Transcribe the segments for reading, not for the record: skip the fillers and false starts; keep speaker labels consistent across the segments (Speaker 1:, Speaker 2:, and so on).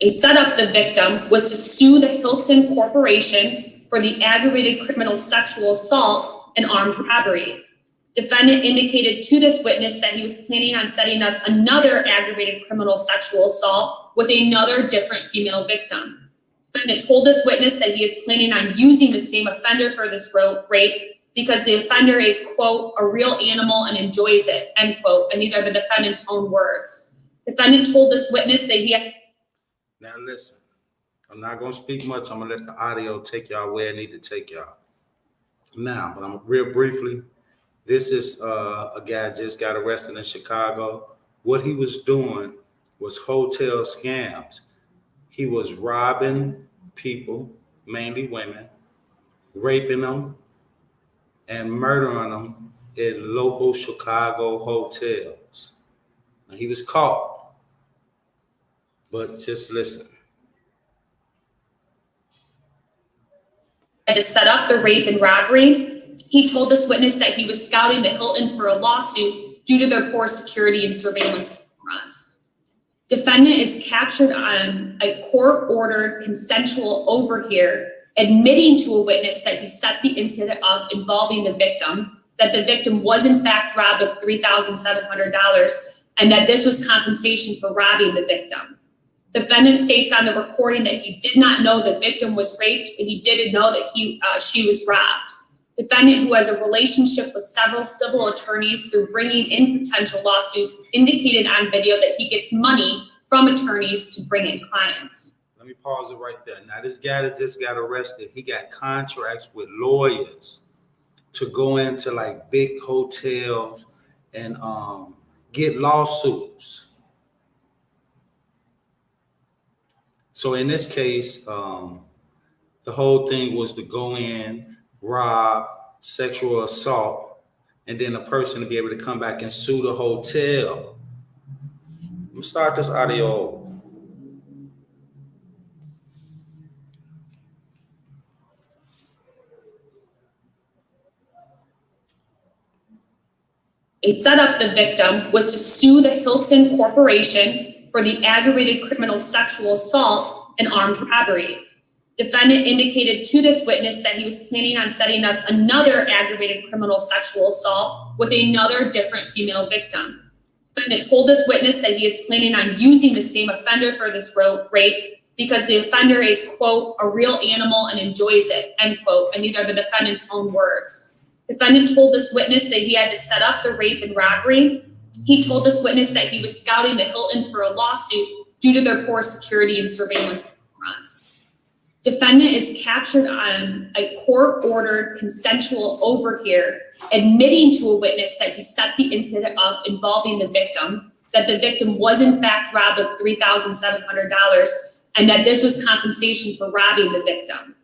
Speaker 1: It set up the victim was to sue the Hilton Corporation for the aggravated criminal sexual assault and armed robbery. Defendant indicated to this witness that he was planning on setting up another aggravated criminal sexual assault with another different female victim. Defendant told this witness that he is planning on using the same offender for this rape because the offender is, quote, a real animal and enjoys it, end quote. And these are the defendant's own words. Defendant told this witness that he had.
Speaker 2: Now listen, I'm not going to speak much. I'm going to let the audio take y'all where I need to take y'all. Now, but I'm real briefly, this is a guy just got arrested in Chicago. What he was doing was hotel scams. He was robbing people, mainly women, raping them, and murdering them in local Chicago hotels. Now, he was caught, but just listen.
Speaker 1: To set up the rape and robbery, he told this witness that he was scouting the Hilton for a lawsuit due to their poor security and surveillance cameras. Defendant is captured on a court-ordered consensual overhear, admitting to a witness that he set the incident up involving the victim, that the victim was in fact robbed of $3,700, and that this was compensation for robbing the victim. Defendant states on the recording that he did not know the victim was raped, but he did know that she was robbed. Defendant, who has a relationship with several civil attorneys through bringing in potential lawsuits, indicated on video that he gets money from attorneys to bring in clients.
Speaker 2: Let me pause it right there. Now, this guy that just got arrested, he got contracts with lawyers to go into like big hotels and get lawsuits. So in this case, the whole thing was to go in, rob, sexual assault, and then a person to be able to come back and sue the hotel. Let me start this audio over.
Speaker 1: It set up the victim was to sue the Hilton Corporation for the aggravated criminal sexual assault and armed robbery. Defendant indicated to this witness that he was planning on setting up another aggravated criminal sexual assault with another different female victim. Defendant told this witness that he is planning on using the same offender for this rape because the offender is, quote, a real animal and enjoys it, end quote. And these are the defendant's own words. Defendant told this witness that he had to set up the rape and robbery. He told this witness that he was scouting the Hilton for a lawsuit due to their poor security and surveillance cameras. Defendant is captured on a court-ordered consensual overhear, admitting to a witness that he set the incident up involving the victim, that the victim was in fact robbed of $3,700, and that this was compensation for robbing the victim.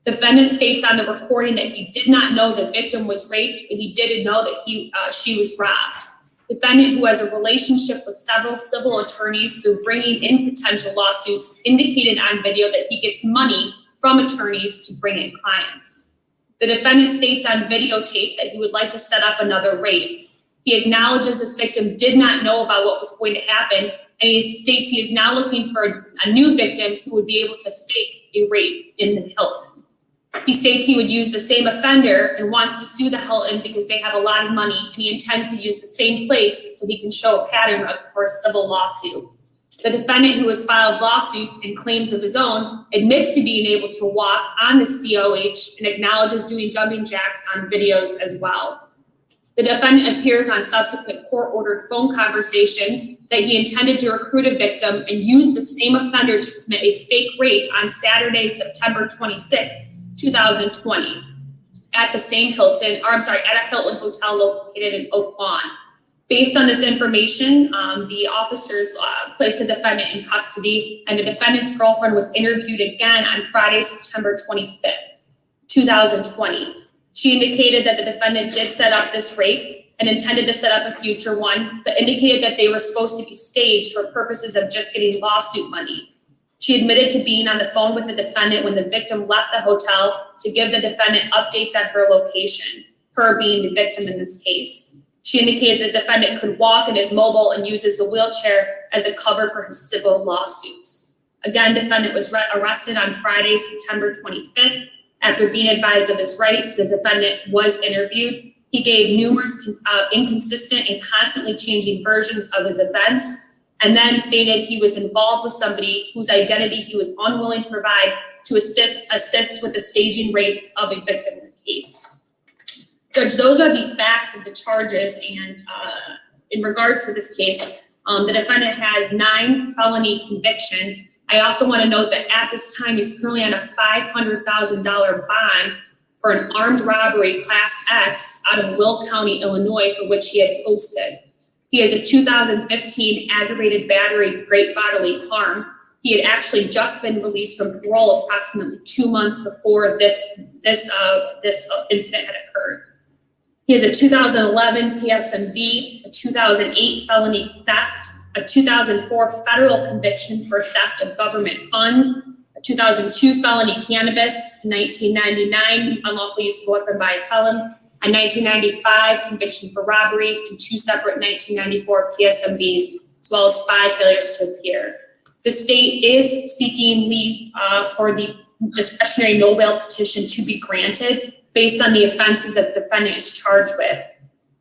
Speaker 1: Defendant states on the recording that he did not know the victim was raped, but he did know that she was robbed. Defendant, who has a relationship with several civil attorneys through bringing in potential lawsuits, indicated on video that he gets money from attorneys to bring in clients. The defendant states on videotape that he would like to set up another rape. He acknowledges this victim did not know about what was going to happen, and he states he is now looking for a new victim who would be able to fake a rape in the Hilton. He states he would use the same offender and wants to sue the Hilton because they have a lot of money, and he intends to use the same place so he can show a pattern for a civil lawsuit. The defendant, who has filed lawsuits and claims of his own, admits to being able to walk on the COH and acknowledges doing jumping jacks on videos as well. The defendant appears on subsequent court-ordered phone conversations that he intended to recruit a victim and use the same offender to commit a fake rape on Saturday, September 26, 2020 at the same Hilton, at a Hilton hotel located in Oak Lawn. Based on this information, the officers placed the defendant in custody, and the defendant's girlfriend was interviewed again on Friday, September 25th, 2020. She indicated that the defendant did set up this rape and intended to set up a future one, but indicated that they were supposed to be staged for purposes of just getting lawsuit money. She admitted to being on the phone with the defendant when the victim left the hotel to give the defendant updates on her location, her being the victim in this case. She indicated the defendant could walk and is mobile and uses the wheelchair as a cover for his civil lawsuits. Again, defendant was arrested on Friday, September 25th. After being advised of his rights, the defendant was interviewed. He gave numerous inconsistent and constantly changing versions of his events, and then stated he was involved with somebody whose identity he was unwilling to provide to assist with the staging rape of a victim in the case. Judge, those are the facts of the charges, and in regards to this case, the defendant has 9 felony convictions. I also want to note that at this time, he's currently on a $500,000 bond for an armed robbery Class X out of Will County, Illinois, for which he had posted. He has a 2015 aggravated battery, great bodily harm. He had actually just been released from parole approximately 2 months before this incident had occurred. He has a 2011 PSMV, a 2008 felony theft, a 2004 federal conviction for theft of government funds, a 2002 felony cannabis, 1999 unlawful use of a weapon by a felon, a 1995 conviction for robbery, and 2 separate 1994 PSMVs, as well as 5 failures to appear. The state is seeking leave for the discretionary no bail petition to be granted based on the offenses that the defendant is charged with.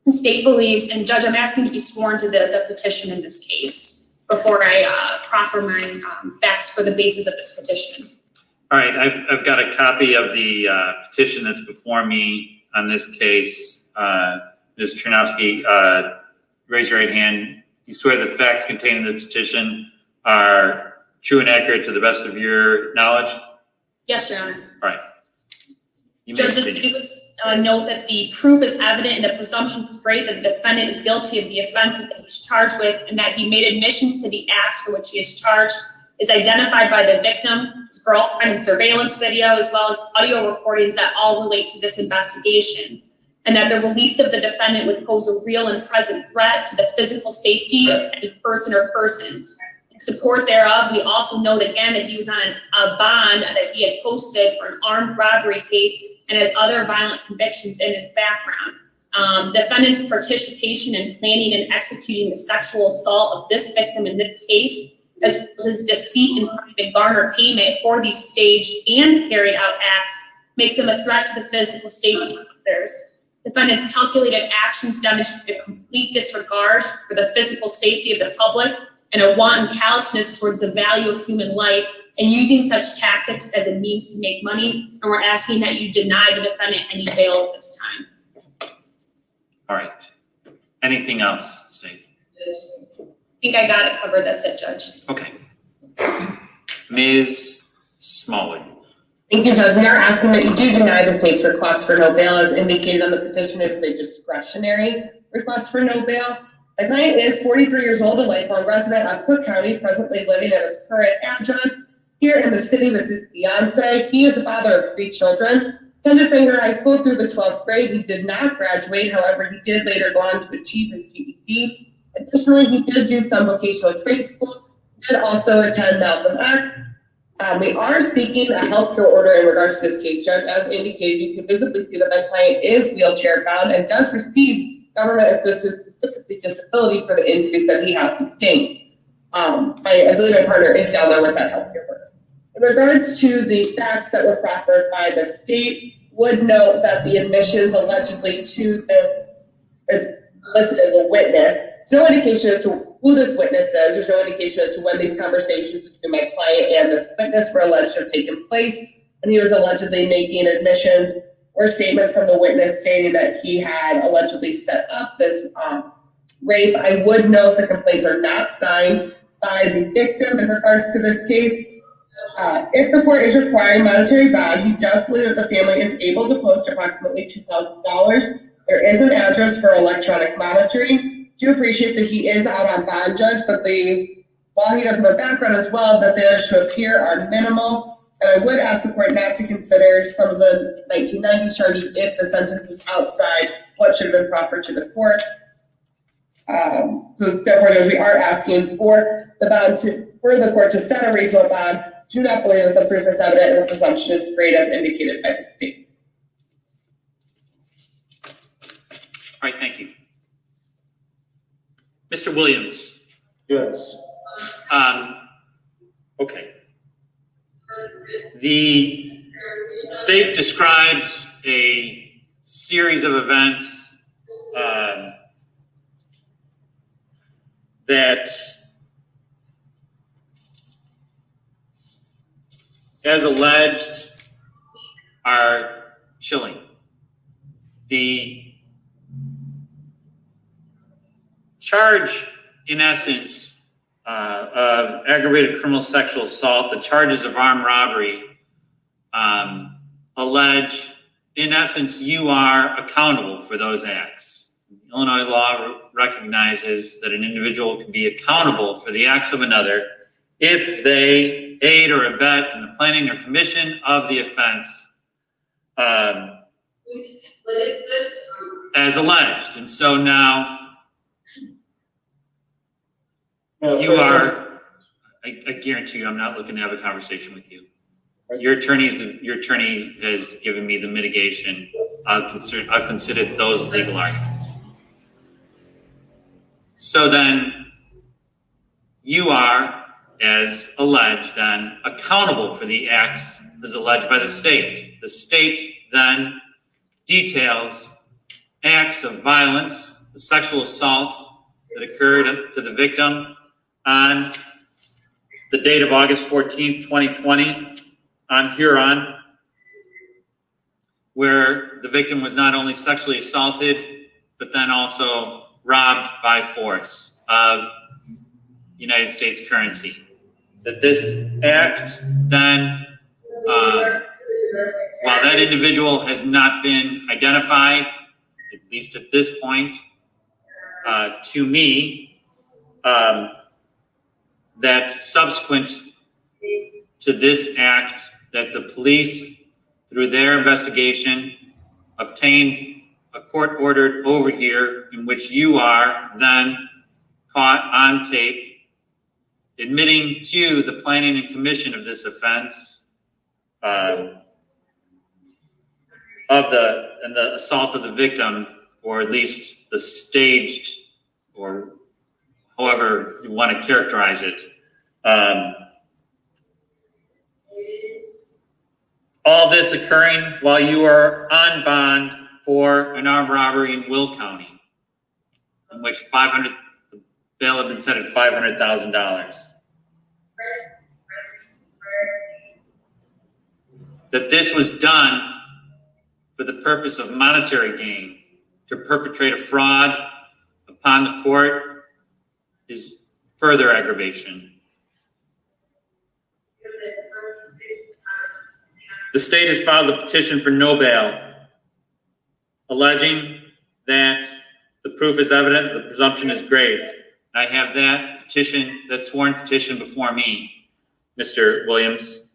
Speaker 1: The state believes, and Judge, I'm asking to be sworn to the petition in this case before I proffer my facts for the basis of this petition.
Speaker 3: All right, I've got a copy of the petition that's before me on this case. Ms. Chernowski, raise your right hand. You swear the facts contained in the petition are true and accurate to the best of your knowledge?
Speaker 1: Yes, Your Honor.
Speaker 3: All right.
Speaker 1: Judge, the state would note that the proof is evident and the presumption is great that the defendant is guilty of the offenses that he's charged with, and that he made admissions to the acts for which he is charged, is identified by the victim, his girlfriend, in surveillance video, as well as audio recordings that all relate to this investigation, and that the release of the defendant would pose a real and present threat to the physical safety of any person or persons. In support thereof, we also note again that he was on a bond that he had posted for an armed robbery case and has other violent convictions in his background. Defendant's participation in planning and executing the sexual assault of this victim in this case, as well as his deceit in trying to garner payment for these staged and carried out acts, makes him a threat to the physical safety of others. Defendant's calculated actions demonstrate a complete disregard for the physical safety of the public and a wanton callousness towards the value of human life, and using such tactics as a means to make money. And we're asking that you deny the defendant any bail at this time.
Speaker 3: All right. Anything else, State?
Speaker 1: I think I got it covered. That's it, Judge.
Speaker 3: Okay. Ms. Smalley.
Speaker 4: Thank you, Judge. We are asking that you do deny the state's request for no bail. As indicated on the petition, it is a discretionary request for no bail. My client is 43 years old, a lifelong resident of Cook County, presently living at his current address here in the city with his fiance. He is the father of 3 children, attended Finger High School through the 12th grade. He did not graduate. However, he did later go on to achieve his GED. Additionally, he did do some vocational trade school, did also attend Malcolm X. We are seeking a healthcare order in regards to this case, Judge. As indicated, you can visibly see that my client is wheelchair bound and does receive government assistance, specifically disability, for the injuries that he has sustained. I believe my partner is down there with that healthcare order. In regards to the facts that were proffered by the state, would note that the admissions allegedly to this is listed as a witness. There's no indication as to who this witness is. There's no indication as to when these conversations between my client and this witness were alleged to have taken place. And he was allegedly making admissions or statements from the witness stating that he had allegedly set up this rape. I would note the complaints are not signed by the victim in regards to this case. If the court is requiring monetary bond, he does believe that the family is able to post approximately $2,000. There is an address for electronic monitoring. Do appreciate that he is out on bond, Judge, but while he does have a background as well, the failures to appear are minimal. And I would ask the court not to consider some of the 1990s charges if the sentence is outside what should have been proffered to the court. So therefore, Judge, we are asking for the bond for the court to set a reasonable bond. Do not believe that the proof is evident and the presumption is great as indicated by the state.
Speaker 3: All right, thank you. Mr. Williams.
Speaker 5: Yes.
Speaker 3: Okay. The state describes a series of events that, as alleged, are chilling. The charge, in essence, of aggravated criminal sexual assault, the charges of armed robbery, allege, in essence, you are accountable for those acts. Illinois law recognizes that an individual can be accountable for the acts of another if they aid or abet in the planning or commission of the offense as alleged. And so now you are, I guarantee you, I'm not looking to have a conversation with you. Your attorney has given me the mitigation. I'll consider those legal arguments. So then you are, as alleged, then accountable for the acts as alleged by the state. The state then details acts of violence, the sexual assault that occurred to the victim on the date of August 14th, 2020 on Huron, where the victim was not only sexually assaulted, but then also robbed by force of United States currency. That this act then, while that individual has not been identified, at least at this point, to me, that subsequent to this act, that the police, through their investigation, obtained a court-ordered overhear in which you are then caught on tape, admitting to the planning and commission of this offense, of the assault of the victim, or at least the staged, or however you want to characterize it. All this occurring while you are on bond for an armed robbery in Will County, in which the bail had been set at $500,000. That this was done for the purpose of monetary gain, to perpetrate a fraud upon the court, is further aggravation. The state has filed a petition for no bail, alleging that the proof is evident, the presumption is great. I have that petition, that sworn petition before me, Mr. Williams.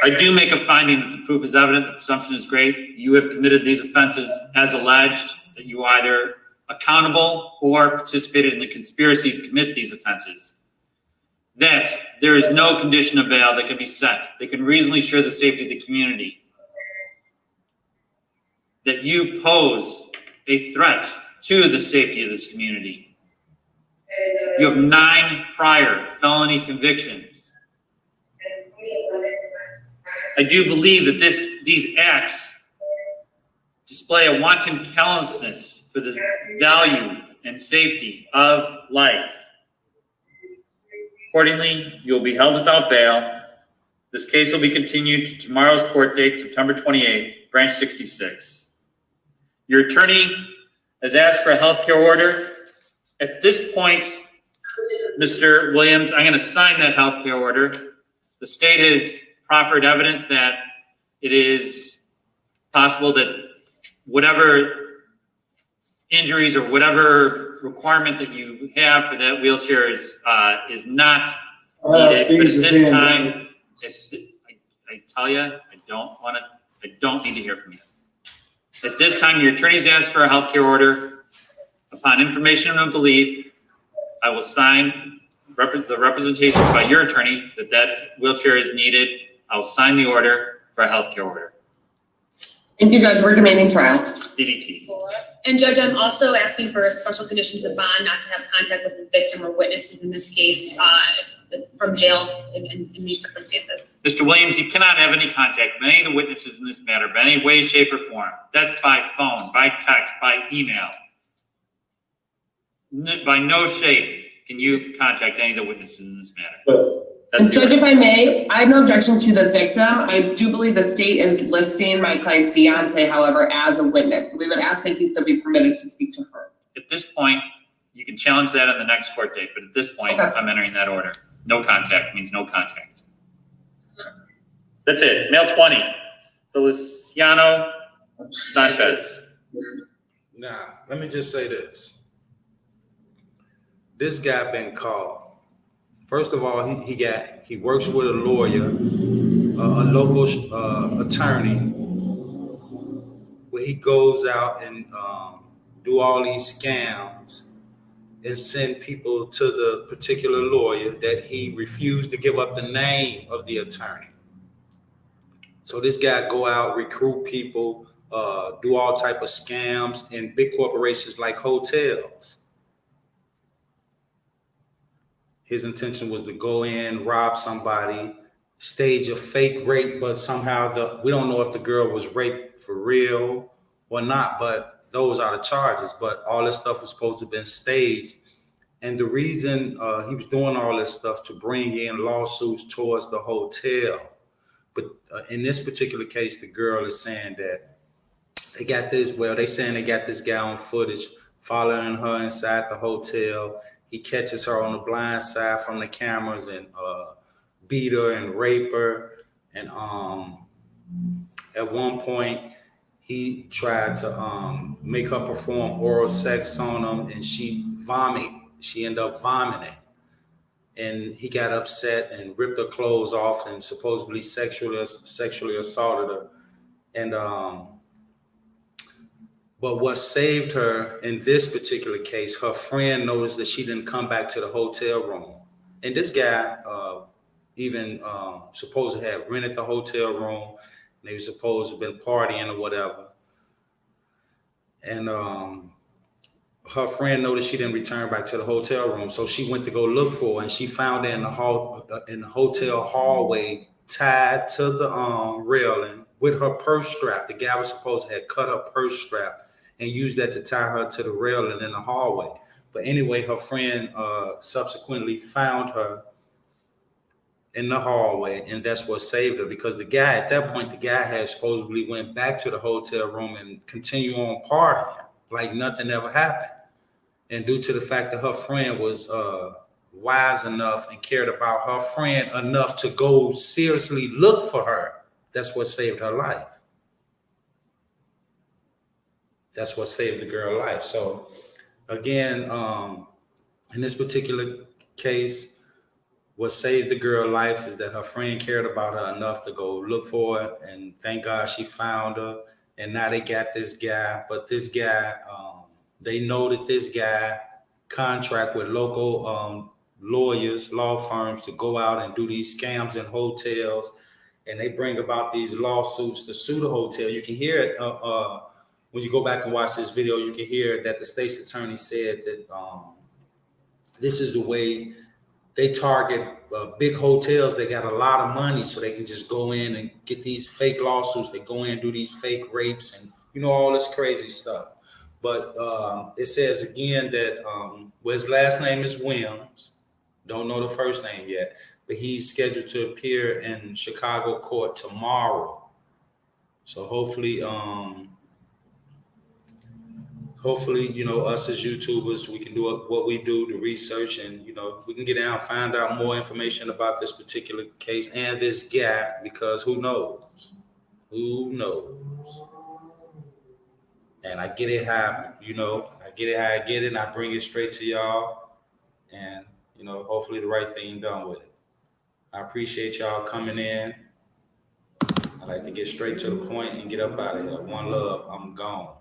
Speaker 3: I do make a finding that the proof is evident, the presumption is great. You have committed these offenses as alleged, that you are either accountable or participated in the conspiracy to commit these offenses. That there is no condition of bail that can be set that can reasonably assure the safety of the community. That you pose a threat to the safety of this community. You have 9 prior felony convictions. I do believe that these acts display a wanton callousness for the value and safety of life. Accordingly, you will be held without bail. This case will be continued to tomorrow's court date, September 28th, branch 66. Your attorney has asked for a healthcare order. At this point, Mr. Williams, I'm going to sign that healthcare order. The state has proffered evidence that it is possible that whatever injuries or whatever requirement that you have for that wheelchair is not needed. But at this time, I tell you, I don't need to hear from you. At this time, your attorney's asked for a healthcare order. Upon information and belief, I will sign the representation by your attorney that wheelchair is needed. I will sign the order for a healthcare order.
Speaker 4: Thank you, Judge. We're demanding trial.
Speaker 3: DDT.
Speaker 1: And Judge, I'm also asking for special conditions of bond, not to have contact with the victim or witnesses in this case, from jail in these circumstances.
Speaker 3: Mr. Williams, you cannot have any contact with any of the witnesses in this matter, by any way, shape, or form. That's by phone, by text, by email. By no shape can you contact any of the witnesses in this matter.
Speaker 4: And Judge, if I may, I have no objection to the victim. I do believe the state is listing my client's fiance, however, as a witness. We would ask that he still be permitted to speak to her.
Speaker 3: At this point, you can challenge that on the next court date, but at this point,
Speaker 4: Okay.
Speaker 3: I'm entering that order. No contact means no contact. That's it. Mail 20, Feliciano Sanchez.
Speaker 2: Now, let me just say this. This guy been called. First of all, he works with a lawyer, a local attorney, where he goes out and do all these scams and send people to the particular lawyer that he refused to give up the name of the attorney. So this guy go out, recruit people, do all type of scams in big corporations like hotels. His intention was to go in, rob somebody, stage a fake rape, but somehow we don't know if the girl was raped for real or not, but those are the charges. But all this stuff was supposed to have been staged. And the reason he was doing all this stuff to bring in lawsuits towards the hotel. But in this particular case, the girl is saying that they saying they got this guy on footage following her inside the hotel. He catches her on the blind side from the cameras and beat her and rape her. And at one point, he tried to make her perform oral sex on him, and she ended up vomiting. And he got upset and ripped her clothes off and supposedly sexually assaulted her. And but what saved her in this particular case, her friend noticed that she didn't come back to the hotel room. And this guy even supposed to have rented the hotel room. And they were supposed to have been partying or whatever. And her friend noticed she didn't return back to the hotel room. So she went to go look for her, and she found her in the hotel hallway, tied to the railing with her purse strap. The guy was supposed to have cut her purse strap and used that to tie her to the railing in the hallway. But anyway, her friend subsequently found her in the hallway, and that's what saved her, because the guy had supposedly went back to the hotel room and continued on partying like nothing ever happened. And due to the fact that her friend was wise enough and cared about her friend enough to go seriously look for her, that's what saved her life. That's what saved the girl's life. So again, in this particular case, what saved the girl's life is that her friend cared about her enough to go look for her, and thank God she found her. And now they got this guy, but this guy, they know that this guy contract with local lawyers, law firms to go out and do these scams in hotels, and they bring about these lawsuits to sue the hotel. You can hear it when you go back and watch this video. You can hear that the state's attorney said that this is the way they target big hotels. They got a lot of money, so they can just go in and get these fake lawsuits. They go in and do these fake rapes and all this crazy stuff. But it says again that his last name is Williams. Don't know the first name yet, but he's scheduled to appear in Chicago court tomorrow. So hopefully, us as YouTubers, we can do what we do, the research, and, we can get down, find out more information about this particular case and this guy, because who knows? And I get it how, I get it, and I bring it straight to y'all, and, hopefully the right thing done with it. I appreciate y'all coming in. I like to get straight to the point and get up out of here. One love, I'm gone.